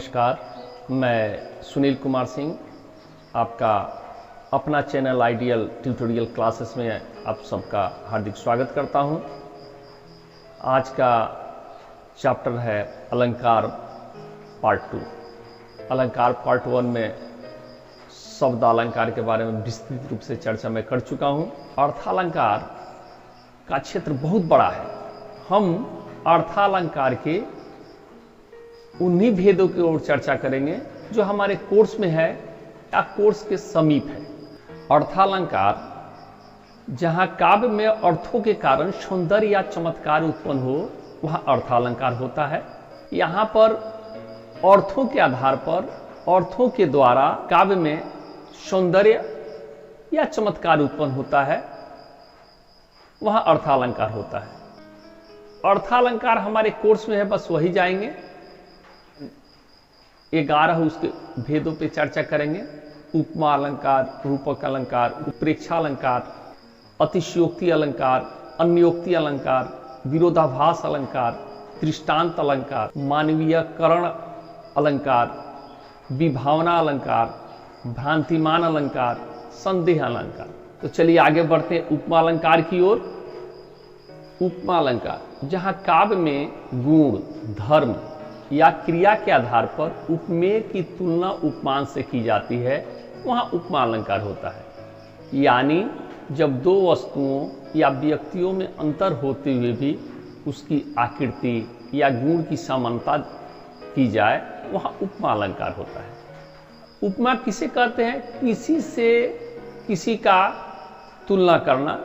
नमस्कार, मैं सुनील कुमार सिंह आपका अपना चैनल आइडियल ट्यूटोरियल क्लासेस में आप सबका हार्दिक स्वागत करता हूं। आज का चैप्टर है अलंकार पार्ट 2। अलंकार पार्ट 1 में शब्द अलंकार के बारे में विस्तृत रूप से चर्चा मैं कर चुका हूं। अर्थालंकार का क्षेत्र बहुत बड़ा है। हम अर्थालंकार के उन्हीं भेदों की ओर चर्चा करेंगे जो हमारे कोर्स में है या कोर्स के समीप है। अर्थालंकार जहां काव्य में अर्थों के कारण सौंदर्य या चमत्कार उत्पन्न हो वह अर्थालंकार होता है। यहां पर अर्थों के आधार पर अर्थों के द्वारा काव्य में सौंदर्य या चमत्कार उत्पन्न होता है, वह अर्थालंकार होता है। अर्थालंकार हमारे कोर्स में है, बस वही जाएंगे। 11 उसके भेदों पे चर्चा करेंगे। उपमा अलंकार, रूपक अलंकार, उत्प्रेक्षा अलंकार, अतिशयोक्ति अलंकार, अन्योक्ति अलंकार, विरोधाभास अलंकार, दृष्टांत अलंकार, मानवीयकरण अलंकार, विभावना अलंकार, भ्रांतिमान अलंकार, संदेह अलंकार। तो चलिए आगे बढ़ते हैं उपमा अलंकार की ओर। उपमा अलंकार जहां काव्य में गुण, धर्म या क्रिया के आधार पर उपमेय की तुलना उपमान से की जाती है, वहां उपमा अलंकार होता है। यानी जब दो वस्तुओं या व्यक्तियों में अंतर होते हुए भी उसकी आकृति या गुण की समानता की जाए, वहां उपमा अलंकार होता है। उपमा किसे कहते हैं? किसी से किसी का तुलना करना।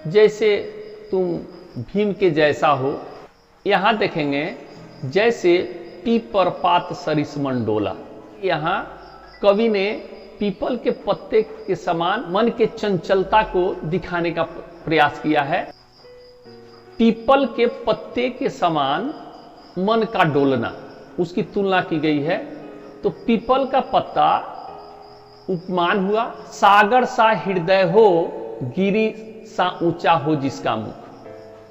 जैसे तुम भीम के जैसा हो। यहां देखेंगे जैसे पीपर पात सरिस मंडोला। यहां कवि ने पीपल के पत्ते के समान मन के चंचलता को दिखाने का प्रयास किया है। पीपल के पत्ते के समान मन का डोलना, उसकी तुलना की गई है। तो पीपल का पत्ता उपमान हुआ। सागर सा हृदय हो, गिरी सा ऊंचा हो जिसका मुख।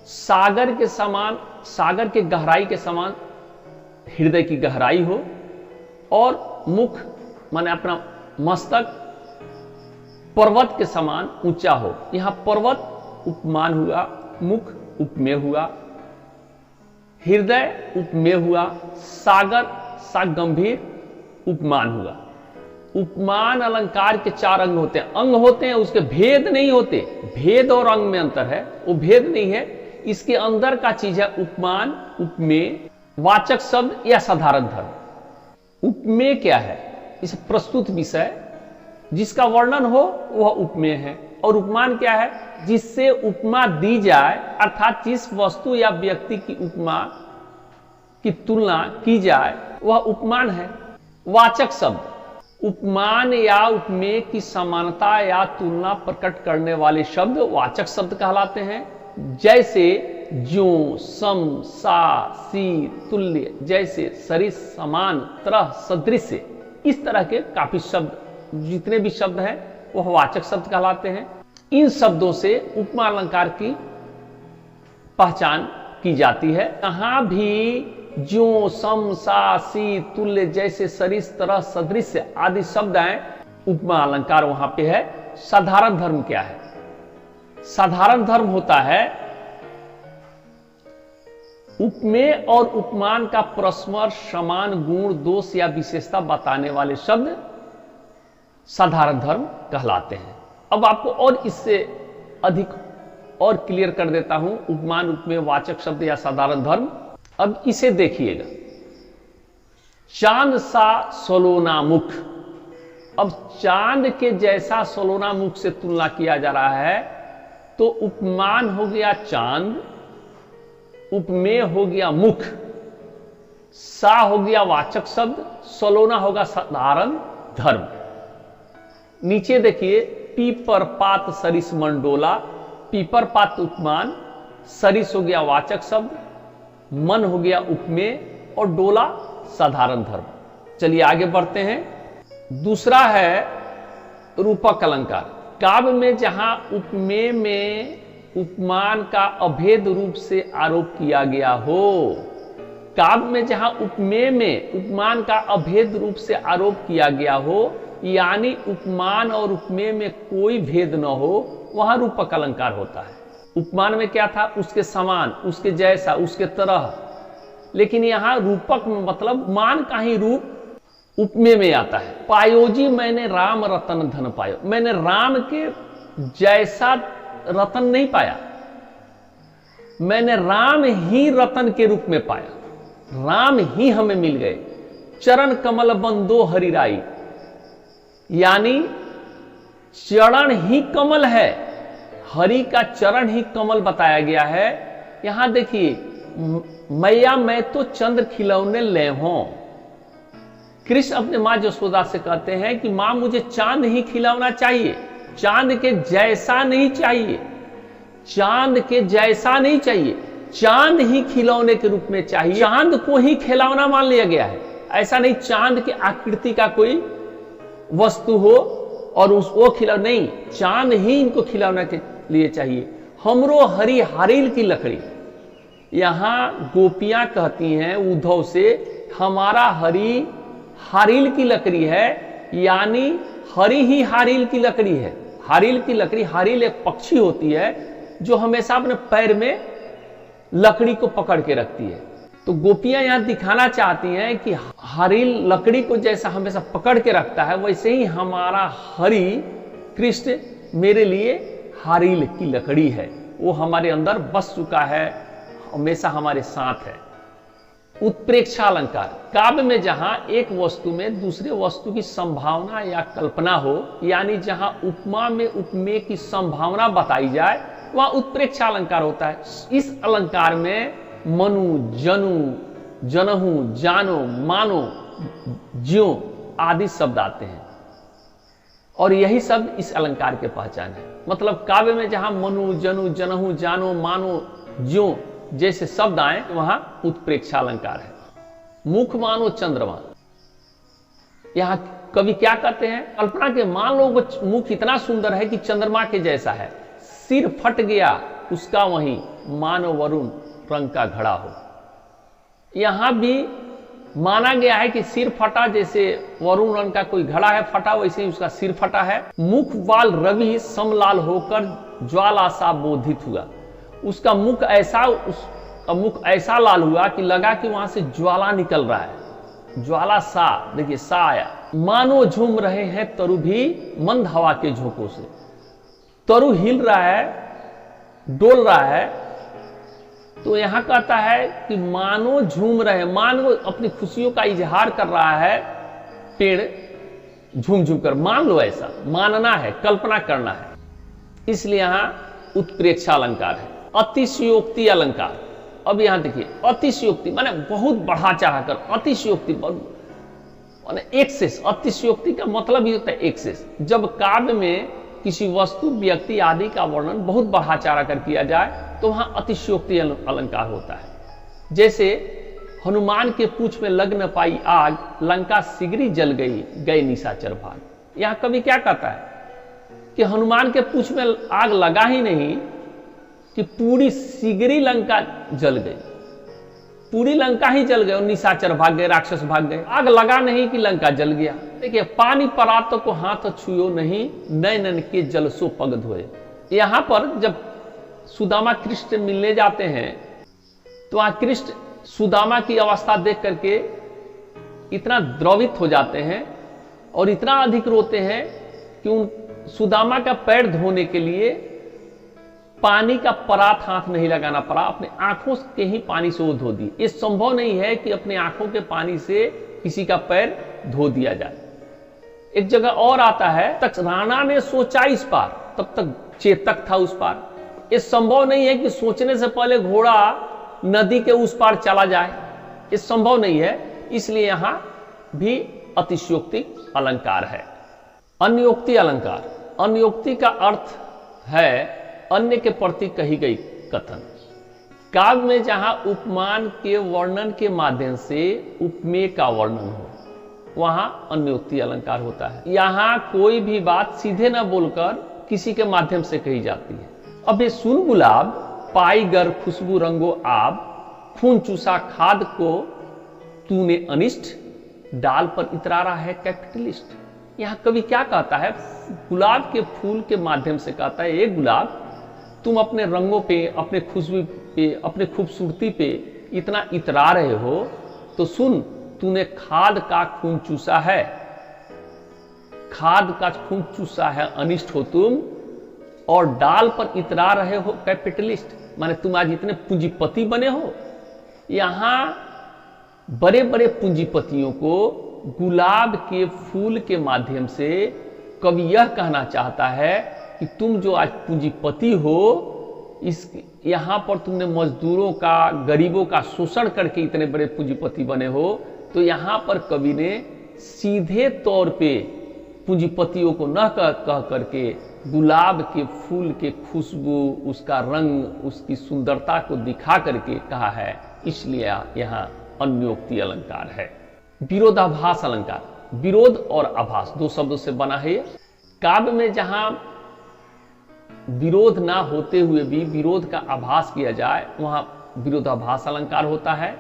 सागर के समान, सागर के गहराई के समान हृदय की गहराई हो और मुख माने अपना मस्तक पर्वत के समान ऊंचा हो। यहां पर्वत उपमान हुआ, मुख उपमेय हुआ, हृदय उपमेय हुआ, सागर सा गंभीर उपमान हुआ। उपमान अलंकार के 4 अंग होते हैं। अंग होते हैं, उसके भेद नहीं होते। भेद और अंग में अंतर है, वो भेद नहीं है। इसके अंदर का चीज है उपमान, उपमेय, वाचक शब्द या साधारण धर्म। उपमेय क्या है? इस प्रस्तुत विषय जिसका वर्णन हो वह उपमेय है। और उपमान क्या है? जिससे उपमा दी जाए, अर्थात जिस वस्तु या व्यक्ति की उपमा की तुलना की जाए वह उपमान है। वाचक शब्द उपमान या उपमेय की समानता या तुलना प्रकट करने वाले शब्द वाचक शब्द कहलाते हैं। जैसे ज्यों, सम, सा, सी, तुल्य, जैसे, सरिस, समान, तरह, सदृश, इस तरह के काफी शब्द, जितने भी शब्द हैं वह वाचक शब्द कहलाते हैं। इन शब्दों से उपमा अलंकार की पहचान की जाती है। कहां भी ज्यों, सम, सा, सी, तुल्य, जैसे, सरिस, तरह, सदृश आदि शब्द आए, उपमा अलंकार वहां पे है। साधारण धर्म क्या है? साधारण धर्म होता है उपमेय और उपमान का परस्पर समान गुण, दोष या विशेषता बताने वाले शब्द साधारण धर्म कहलाते हैं। अब आपको और इससे अधिक और क्लियर कर देता हूं उपमान, उपमेय, वाचक शब्द या साधारण धर्म। अब इसे देखिएगा। चांद सा सलोना मुख। अब चांद के जैसा सलोना मुख से तुलना किया जा रहा है, तो उपमान हो गया चांद, उपमेय हो गया मुख, सा हो गया वाचक शब्द, सलोना होगा साधारण धर्म। नीचे देखिए, पीपर पात सरिस मंडोला। पीपर पात उपमान, सरिस हो गया वाचक शब्द, मन हो गया उपमेय और डोला साधारण धर्म। चलिए आगे बढ़ते हैं। दूसरा है रूपक अलंकार। काव्य में जहां उपमेय में उपमान का अभेद रूप से आरोप किया गया हो, काव्य में जहां उपमेय में उपमान का अभेद रूप से आरोप किया गया हो, यानी उपमान और उपमेय में कोई भेद न हो, वहां रूपक अलंकार होता है। उपमान में क्या था? उसके समान, उसके जैसा, उसके तरह। लेकिन यहां रूपक में मतलब मान का ही रूप उपमेय में आता है। पायो जी मैंने राम रतन धन पायो, मैंने राम के जैसा रतन नहीं पाया, मैंने राम ही रतन के रूप में पाया, राम ही हमें मिल गए। चरण कमल बंदो हरिराई, यानी चरण ही कमल है, हरि का चरण ही कमल बताया गया है। यहां देखिए, मैया मैं तो चंद्र खिलौने ले हूं। कृष्ण अपने मां यशोदा से कहते हैं कि मां मुझे चांद ही खिलौना चाहिए, चांद के जैसा नहीं चाहिए, चांद के जैसा नहीं चाहिए, चांद ही खिलौने के रूप में चाहिए। चांद को ही खिलौना मान लिया गया है, ऐसा नहीं चांद की आकृति का कोई वस्तु हो और वो खिलौना नहीं, चांद ही इनको खिलौना के लिए चाहिए। हमरो हरि हारिल की लकड़ी, यहां गोपियां कहती हैं उद्धव से, हमारा हरि हारिल की लकड़ी है, यानी हरि ही हारिल की लकड़ी है। हारिल की लकड़ी, हारिल एक पक्षी होती है जो हमेशा अपने पैर में लकड़ी को पकड़ के रखती है। तो गोपियां यहां दिखाना चाहती हैं कि हारिल लकड़ी को जैसा हमेशा पकड़ के रखता है, वैसे ही हमारा हरि कृष्ण मेरे लिए हारिल की लकड़ी है, वो हमारे अंदर बस चुका है, हमेशा हमारे साथ है। उत्प्रेक्षा अलंकार, काव्य में जहां एक वस्तु में दूसरे वस्तु की संभावना या कल्पना हो, यानी जहां उपमा में उपमेय की संभावना बताई जाए, वहां उत्प्रेक्षा अलंकार होता है। इस अलंकार में मनु, जनु, जनहु, जानो, मानो, ज्यो आदि शब्द आते हैं और यही शब्द इस अलंकार के पहचान है। मतलब काव्य में जहां मनु, जनु, जनहु, जानो, मानो, ज्यो जैसे शब्द आए, वहां उत्प्रेक्षा अलंकार है। मुख मानो चंद्रमा, यहां कवि क्या कहते हैं? कल्पना के मान लो वो मुख इतना सुंदर है कि चंद्रमा के जैसा है, सिर फट गया उसका वहीं मानो वरुण रंग का घड़ा हो। यहां भी माना गया है कि सिर फटा, जैसे वरुण रंग का कोई घड़ा है फटा, वैसे ही उसका सिर फटा है। मुख वाल रवि समलाल होकर ज्वाला सा बोधित हुआ, उसका मुख ऐसा लाल हुआ कि लगा कि वहां से ज्वाला निकल रहा है, ज्वाला सा, देखिए सा आया। मानो झूम रहे हैं तरु भी मंद हवा के झोंकों से, तरु हिल रहा है, डोल रहा है। तो यहां कहता है कि मानो झूम रहे, मानो अपनी खुशियों का इजहार कर रहा है पेड़ झूम झूम कर, मान लो, ऐसा मानना है, कल्पना करना है, इसलिए यहां उत्प्रेक्षा अलंकार है। अतिशयोक्ति अलंकार, अब यहां देखिए, अतिशयोक्ति माने बहुत बढ़ा चढ़ाकर, अतिशयोक्ति माने एक्सेस। अतिशयोक्ति का मतलब ही होता है एक्सेस। जब काव्य में किसी वस्तु, व्यक्ति आदि का वर्णन बहुत बढ़ा चढ़ा कर किया जाए तो वहां अतिशयोक्ति अलंकार होता है। जैसे हनुमान के पूंछ में लग न पाई आग, लंका सिगरी जल गई, गए निशाचर भाग। यहां कवि क्या कहता है कि हनुमान के पूंछ में आग लगा ही नहीं कि पूरी सिगरी लंका जल गई, पूरी लंका ही जल गई और निशाचर भाग गए, राक्षस भाग गए। आग लगा नहीं कि लंका जल गया। देखिए, पानी परात को हाथ छुयो नहीं, नैनन के जल सो पग धोए। यहां पर जब सुदामा कृष्ण से मिलने जाते हैं तो वहां कृष्ण सुदामा की अवस्था देख करके इतना द्रवित हो जाते हैं और इतना अधिक रोते हैं कि उन सुदामा का पैर धोने के लिए पानी का परात हाथ नहीं लगाना पड़ा, अपने आंखों के ही पानी से वो धो दी। ये संभव नहीं है कि अपने आंखों के पानी से किसी का पैर धो दिया जाए। एक जगह और आता है, तक राणा ने सोचा इस पार, तब तक चेतक था उस पार। ये संभव नहीं है कि सोचने से पहले घोड़ा नदी के उस पार चला जाए, ये संभव नहीं है। इसलिए यहां भी अतिशयोक्ति अलंकार है। अन्योक्ति अलंकार, अन्योक्ति का अर्थ है अन्य के प्रति कही गई कथन। काव्य में जहां उपमान के वर्णन के माध्यम से उपमेय का वर्णन हो, वहां अन्योक्ति अलंकार होता है। यहां कोई भी बात सीधे न बोलकर किसी के माध्यम से कही जाती है। अब ये सुन गुलाब, पाई गर खुशबू रंगो आब, खून चूसा खाद को तूने अनिष्ट, डाल पर इतरा रहा है कैपिटलिस्ट। यहां कवि क्या कहता है? गुलाब के फूल के माध्यम से कहता है, एक गुलाब तुम अपने रंगों पे, अपने खुशबू पे, अपने खूबसूरती पे इतना इतरा रहे हो, तो सुन, तूने खाद का खून चूसा है, खाद का खून चूसा है, अनिष्ट हो तुम, और डाल पर इतरा रहे हो कैपिटलिस्ट, माने तुम आज इतने पूंजीपति बने हो। यहां बड़े बड़े पूंजीपतियों को गुलाब के फूल के माध्यम से कवि यह कहना चाहता है कि तुम जो आज पूंजीपति हो, इस यहां पर तुमने मजदूरों का, गरीबों का शोषण करके इतने बड़े पूंजीपति बने हो। तो यहां पर कवि ने सीधे तौर पे पूंजीपतियों को न कह करके गुलाब के फूल के खुशबू, उसका रंग, उसकी सुंदरता को दिखा करके कहा है, इसलिए यहां अन्योक्ति अलंकार है। विरोधाभास अलंकार, विरोध और आभास दो शब्दों से बना है। काव्य में जहां विरोध ना होते हुए भी विरोध का आभास किया जाए, वहां विरोधाभास अलंकार होता है।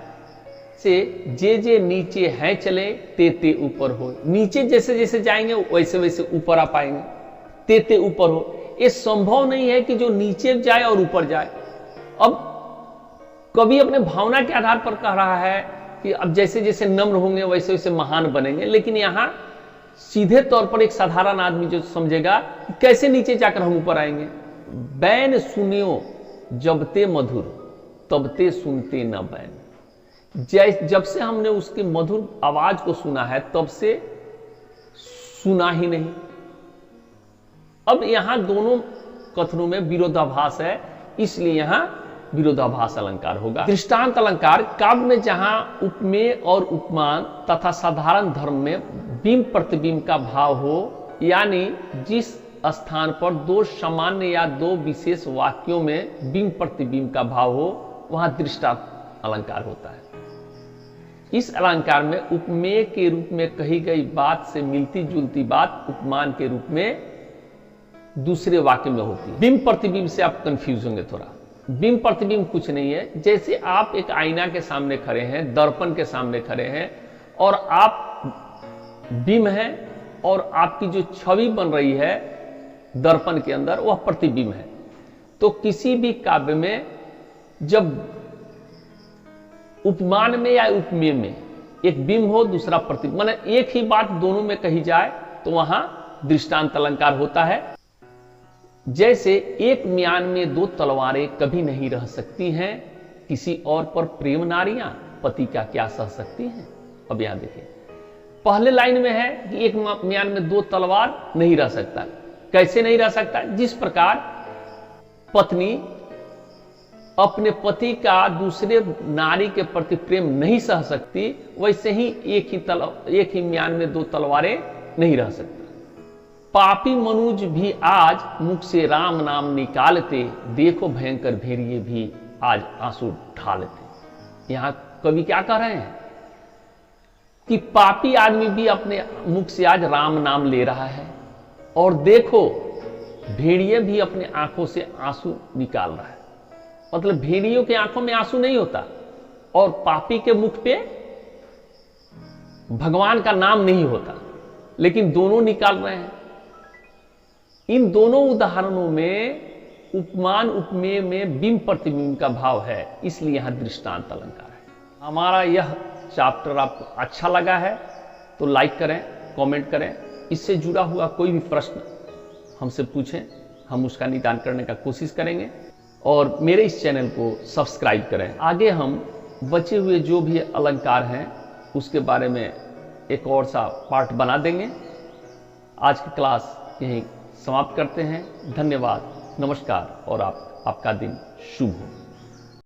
से जे नीचे हैं चले, ते ऊपर हो। नीचे जैसे जैसे जाएंगे वैसे वैसे ऊपर आ पाएंगे, ते ऊपर हो। ये संभव नहीं है कि जो नीचे जाए और ऊपर जाए। अब कवि अपने भावना के आधार पर कह रहा है कि अब जैसे जैसे नम्र होंगे वैसे वैसे महान बनेंगे, लेकिन यहां सीधे तौर पर एक साधारण आदमी जो समझेगा कि कैसे नीचे जाकर हम ऊपर आएंगे। बैन सुनियो जब ते मधुर, तब ते सुनते न बैन। जब से हमने उसकी मधुर आवाज को सुना है, तब से सुना ही नहीं। अब यहां दोनों कथनों में विरोधाभास है, इसलिए यहां विरोधाभास अलंकार होगा। दृष्टांत अलंकार, काव्य में जहां उपमेय और उपमान तथा साधारण धर्म में बिंब प्रतिबिंब का भाव हो, यानी जिस स्थान पर दो सामान्य या दो विशेष वाक्यों में बिंब प्रतिबिंब का भाव हो, वहां दृष्टांत अलंकार होता है। इस अलंकार में उपमेय के रूप में कही गई बात से मिलती जुलती बात उपमान के रूप में दूसरे वाक्य में होती है। बिंब प्रतिबिंब से आप कंफ्यूज होंगे थोड़ा। बिंब प्रतिबिंब कुछ नहीं है, जैसे आप एक आईना के सामने खड़े हैं, दर्पण के सामने खड़े हैं, और आप बिंब हैं, और आपकी जो छवि बन रही है दर्पण के अंदर, वह प्रतिबिंब है। तो किसी भी काव्य में जब उपमान में या उपमेय में एक बिंब हो, दूसरा प्रतिबिंब, माने एक ही बात दोनों में कही जाए, तो वहां दृष्टांत अलंकार होता है। जैसे एक म्यान में दो तलवारें कभी नहीं रह सकती हैं, किसी और पर प्रेम नारियां पति का क्या सह सकती हैं। अब यहां देखिए, पहले लाइन में है कि एक म्यान में दो तलवार नहीं रह सकता। कैसे नहीं रह सकता? जिस प्रकार पत्नी अपने पति का दूसरे नारी के प्रति प्रेम नहीं सह सकती, वैसे ही एक ही म्यान में दो तलवारें नहीं रह सकती। पापी मनुज भी आज मुख से राम नाम निकालते, देखो भयंकर भेड़िए भी आज आंसू ढालते। यहां कवि क्या कह रहे हैं कि पापी आदमी भी अपने मुख से आज राम नाम ले रहा है, और देखो भेड़िए भी अपने आंखों से आंसू निकाल रहा है। मतलब भेड़ियों के आंखों में आंसू नहीं होता, और पापी के मुख पे भगवान का नाम नहीं होता, लेकिन दोनों निकाल रहे हैं। इन दोनों उदाहरणों में उपमान उपमेय में बिंब प्रतिबिंब का भाव है, इसलिए यहां दृष्टांत अलंकार है। हमारा यह चैप्टर आपको अच्छा लगा है तो लाइक करें, कमेंट करें। इससे जुड़ा हुआ कोई भी प्रश्न हमसे पूछें, हम उसका निदान करने का कोशिश करेंगे, और मेरे इस चैनल को सब्सक्राइब करें। आगे हम बचे हुए जो भी अलंकार हैं उसके बारे में एक और सा पार्ट बना देंगे। आज की क्लास यहीं समाप्त करते हैं। धन्यवाद, नमस्कार, और आपका दिन शुभ हो।